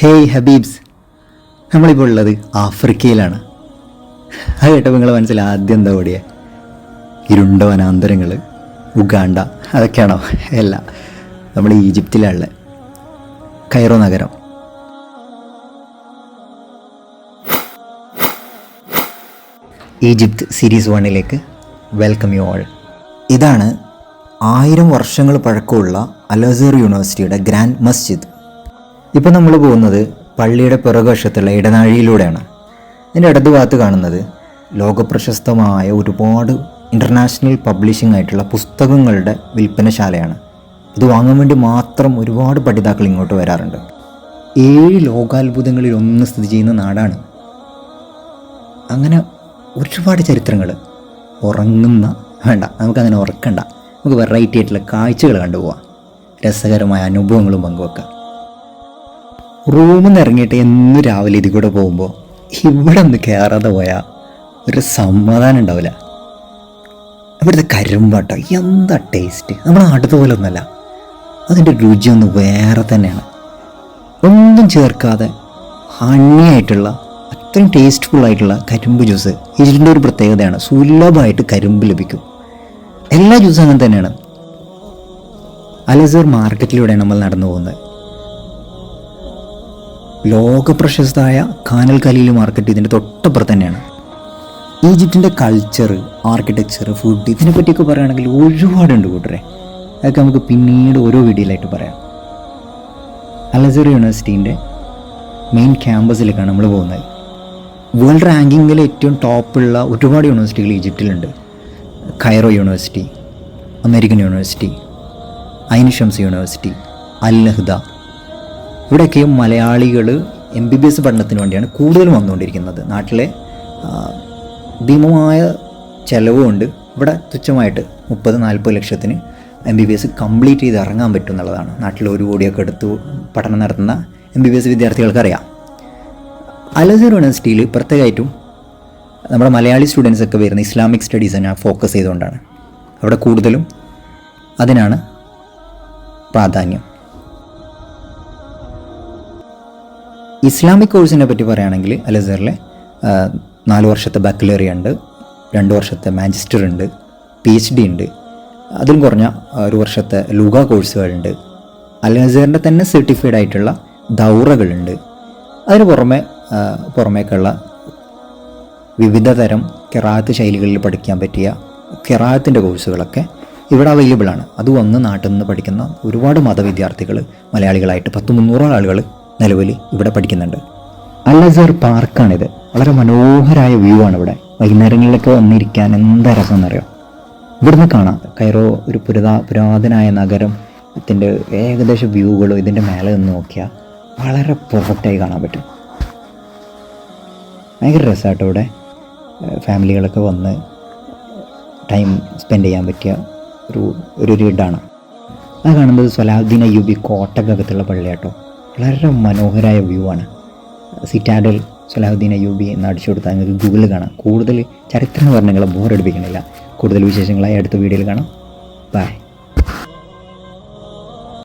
Hey ഹബീബ്സ്, നമ്മളിപ്പോൾ ഉള്ളത് ആഫ്രിക്കയിലാണ്. അത് കേട്ടപ്പോൾ നിങ്ങളുടെ മനസ്സിൽ ആദ്യം എന്താ ഓടിയേ? ഇരുണ്ട വനാന്തരങ്ങൾ, ഉഗാണ്ട, അതൊക്കെയാണോ? അല്ല, നമ്മൾ ഈജിപ്തിലുള്ള കൈറോ നഗരം. Egypt series 1 welcome you all. ഇതാണ് 1000 വർഷങ്ങൾ പഴക്കമുള്ള അൽ-അസ്ഹർ യൂണിവേഴ്സിറ്റിയുടെ ഗ്രാൻഡ് മസ്ജിദ്. ഇപ്പോൾ നമ്മൾ പോകുന്നത് പള്ളിയുടെ പിറകുവശത്തുള്ള ഇടനാഴിയിലൂടെയാണ്. ഇതിൻ്റെ ഇടതു ഭാഗത്ത് കാണുന്നത് ലോകപ്രശസ്തമായ ഒരുപാട് ഇൻ്റർനാഷണൽ പബ്ലിഷിംഗ് ആയിട്ടുള്ള പുസ്തകങ്ങളുടെ വിൽപ്പനശാലയാണ്. ഇത് വാങ്ങാൻ വേണ്ടി മാത്രം ഒരുപാട് പഠിതാക്കൾ ഇങ്ങോട്ട് വരാറുണ്ട്. 7 ലോകാത്ഭുതങ്ങളിൽ ഒന്ന് സ്ഥിതി ചെയ്യുന്ന നാടാണ്. അങ്ങനെ ഒരുപാട് ചരിത്രങ്ങൾ. നമുക്കങ്ങനെ ഉറക്കണ്ട, നമുക്ക് വെറൈറ്റി ആയിട്ടുള്ള കാഴ്ചകൾ കണ്ടുപോകാം, രസകരമായ അനുഭവങ്ങളും പങ്കുവെക്കാം. റൂമിൽ നിന്ന് ഇറങ്ങിയിട്ട് എന്നും രാവിലെ ഇതിൽ കൂടെ പോകുമ്പോൾ ഇവിടെ ഒന്ന് കയറാതെ പോയാൽ ഒരു സമാധാനം ഉണ്ടാവില്ല. ഇവിടുത്തെ കരിമ്പാട്ട എന്താ ടേസ്റ്റ്! നമ്മുടെ നാട്ടിലത്തെ പോലെ ഒന്നുമല്ല, അതിൻ്റെ രുചിയൊന്ന് വേറെ തന്നെയാണ്. ഒന്നും ചേർക്കാതെ ഹണിയായിട്ടുള്ള അത്രയും ടേസ്റ്റ്ഫുള്ളായിട്ടുള്ള കരിമ്പ് ജ്യൂസ് ഇതിൻ്റെ ഒരു പ്രത്യേകതയാണ്. സുലഭമായിട്ട് കരിമ്പ് ലഭിക്കും. എല്ലാ ജ്യൂസും അങ്ങനെ തന്നെയാണ്. അൽ-അസ്ഹർ മാർക്കറ്റിലൂടെയാണ് നമ്മൾ നടന്നു പോകുന്നത്. ലോകപ്രശസ്തമായ ഖാനൽ ഖലീൽ മാർക്കറ്റ് ഇതിൻ്റെ തൊട്ടപ്പുറത്ത് തന്നെയാണ്. ഈജിപ്തിൻ്റെ കൾച്ചർ, ആർക്കിടെക്ചർ, ഫുഡ്, ഇതിനെപ്പറ്റിയൊക്കെ പറയുകയാണെങ്കിൽ ഒരുപാടുണ്ട് കൂട്ടരെ. അതൊക്കെ നമുക്ക് പിന്നീട് ഓരോ വീഡിയോയിലായിട്ട് പറയാം. അൽ-അസ്ഹർ യൂണിവേഴ്സിറ്റീൻ്റെ മെയിൻ ക്യാമ്പസിലേക്കാണ് നമ്മൾ പോകുന്നത്. വേൾഡ് റാങ്കിങ്ങിൽ ഏറ്റവും ടോപ്പുള്ള ഒരുപാട് യൂണിവേഴ്സിറ്റികൾ ഈജിപ്തിലുണ്ട്. കൈറോ യൂണിവേഴ്സിറ്റി, അമേരിക്കൻ യൂണിവേഴ്സിറ്റി, ഐൻ ഷംസ് യൂണിവേഴ്സിറ്റി, അൽ-നഹ്ദ. ഇവിടെയൊക്കെയും മലയാളികൾ MBBS പഠനത്തിന് വേണ്ടിയാണ് കൂടുതലും വന്നുകൊണ്ടിരിക്കുന്നത്. നാട്ടിലെ ഭീമമായ ചിലവുകൊണ്ട് ഇവിടെ തുച്ഛമായിട്ട് 30-40 ലക്ഷത്തിന് MBBS കംപ്ലീറ്റ് ചെയ്ത് ഇറങ്ങാൻ പറ്റും എന്നുള്ളതാണ്. നാട്ടിൽ 1 കോടിയൊക്കെ എടുത്ത് പഠനം നടത്തുന്ന MBBS വിദ്യാർത്ഥികൾക്കറിയാം. അൽ-അസ്ഹർ യൂണിവേഴ്സിറ്റിയിൽ പ്രത്യേകമായിട്ടും നമ്മുടെ മലയാളി സ്റ്റുഡൻസൊക്കെ വരുന്ന ഇസ്ലാമിക് സ്റ്റഡീസിനെ ഫോക്കസ് ചെയ്തുകൊണ്ടാണ്. അവിടെ കൂടുതലും അതിനാണ് പ്രാധാന്യം. ഇസ്ലാമിക് കോഴ്സിനെ പറ്റി പറയുകയാണെങ്കിൽ അൽ-അസ്ഹറിലെ 4 വർഷത്തെ ബാക്കലറി ഉണ്ട്, 2 വർഷത്തെ മാജിസ്റ്റർ ഉണ്ട്, PhD ഉണ്ട്, അതിലും കുറഞ്ഞ 1 വർഷത്തെ ലുഗ കോഴ്സുകളുണ്ട്. അൽ-അസ്ഹറിൻ്റെ തന്നെ സർട്ടിഫൈഡ് ആയിട്ടുള്ള ദൗറകളുണ്ട്. അതിന് പുറമേക്കുള്ള വിവിധ തരം ഖിറാഅത്ത് ശൈലികളിൽ പഠിക്കാൻ പറ്റിയ ഖിറാഅത്തിൻ്റെ കോഴ്സുകളൊക്കെ ഇവിടെ അവൈലബിൾ ആണ്. അത് വന്ന് നാട്ടിൽ നിന്ന് പഠിക്കുന്ന ഒരുപാട് മതവിദ്യാർത്ഥികൾ, മലയാളികളായിട്ട് 100-300 ആളുകൾ നിലവിൽ ഇവിടെ പഠിക്കുന്നുണ്ട്. അൽ-അസ്ഹർ പാർക്കാണിത്. വളരെ മനോഹരമായ വ്യൂ ആണ് ഇവിടെ. വൈകുന്നേരങ്ങളിലൊക്കെ വന്നിരിക്കാൻ എന്താ രസം എന്നറിയാം. ഇവിടുന്ന് കാണാം കൈറോ ഒരു പുരാതനായ നഗരത്തിൻ്റെ ഏകദേശ വ്യൂകളും ഇതിൻ്റെ മേലെ നിന്ന് നോക്കിയാൽ വളരെ പെർഫെക്റ്റായി കാണാൻ പറ്റും. ഭയങ്കര രസമാട്ടോ ഇവിടെ. ഫാമിലികളൊക്കെ വന്ന് ടൈം സ്പെൻഡ് ചെയ്യാൻ പറ്റിയ ഒരു ഇടാണ്. അത് കാണുന്നത് സലാഹുദ്ദീൻ അയ്യൂബി കോട്ടക്കകത്തുള്ള പള്ളിയാട്ടോ. വളരെ മനോഹരമായ വ്യൂ ആണ്. സിറ്റാഡൽ സലാഹുദ്ദീൻ അയ്യൂബി എന്ന് അടിച്ചു കൊടുത്താൽ നിങ്ങൾക്ക് ഗൂഗിളിൽ കാണാം. കൂടുതൽ ചരിത്രം പറഞ്ഞ് നിങ്ങളെ ബോറടിപ്പിക്കണില്ല. കൂടുതൽ വിശേഷങ്ങളായി അടുത്ത വീഡിയോയിൽ കാണാം. ബൈ.